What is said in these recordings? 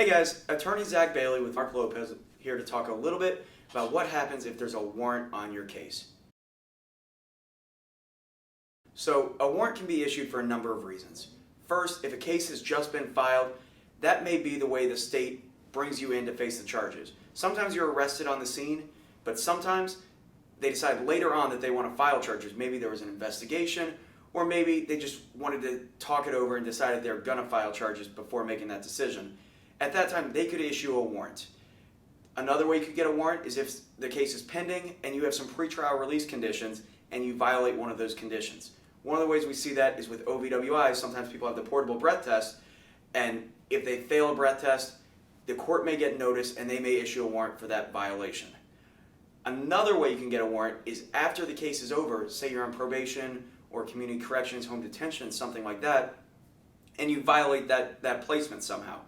Hey guys, attorney Zach Bailey with Marc Lopez here to talk a little bit about what happens if there's a warrant on your case. So a warrant can be issued for a number of reasons. First, if a case has just been filed, that may be the way the state brings you in to face the charges. Sometimes you're arrested on the scene, but sometimes they decide later on that they want to file charges. Maybe there was an investigation, or maybe they just wanted to talk it over and decided they're going to file charges before making that decision. At that time, they could issue a warrant. Another way you could get a warrant is if the case is pending and you have some pretrial release conditions and you violate one of those conditions. One of the ways we see that is with OVWI. Sometimes people have the portable breath test, and if they fail a breath test, the court may get notice and they may issue a warrant for that violation. Another way you can get a warrant is after the case is over, say you're on probation or community corrections, home detention, something like that, and you violate that placement somehow.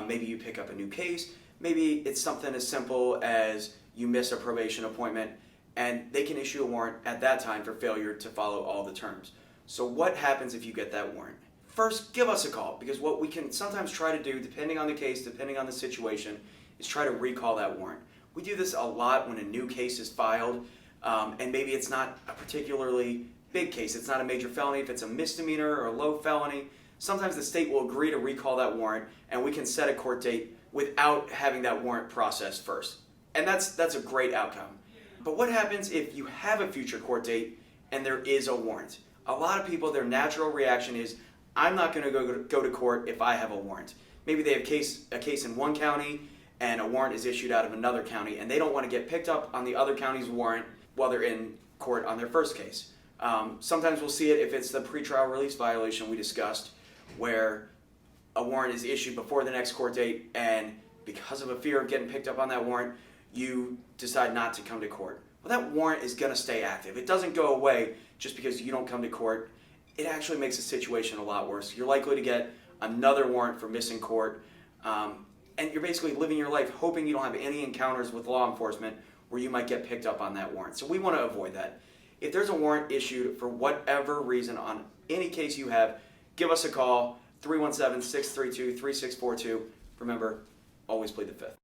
Maybe you pick up a new case, maybe it's something as simple as you miss a probation appointment, and they can issue a warrant at that time for failure to follow all the terms. So what happens if you get that warrant? First, give us a call, because what we can sometimes try to do, depending on the case, depending on the situation, is try to recall that warrant. We do this a lot when a new case is filed, and maybe it's not a particularly big case. It's not a major felony. If it's a misdemeanor or a low felony, sometimes the state will agree to recall that warrant, and we can set a court date without having that warrant processed first. And that's a great outcome. But what happens if you have a future court date and there is a warrant? A lot of people, their natural reaction is, I'm not going to go to court if I have a warrant. Maybe they have a case in one county and a warrant is issued out of another county, and they don't want to get picked up on the other county's warrant while they're in court on their first case. Sometimes we'll see it if it's the pretrial release violation we discussed, where a warrant is issued before the next court date, and because of a fear of getting picked up on that warrant, you decide not to come to court. Well, that warrant is going to stay active. It doesn't go away just because you don't come to court. It actually makes the situation a lot worse. You're likely to get another warrant for missing court, and you're basically living your life hoping you don't have any encounters with law enforcement where you might get picked up on that warrant. So we want to avoid that. If there's a warrant issued for whatever reason on any case you have, give us a call, 317-632-3642. Remember, always plead the fifth.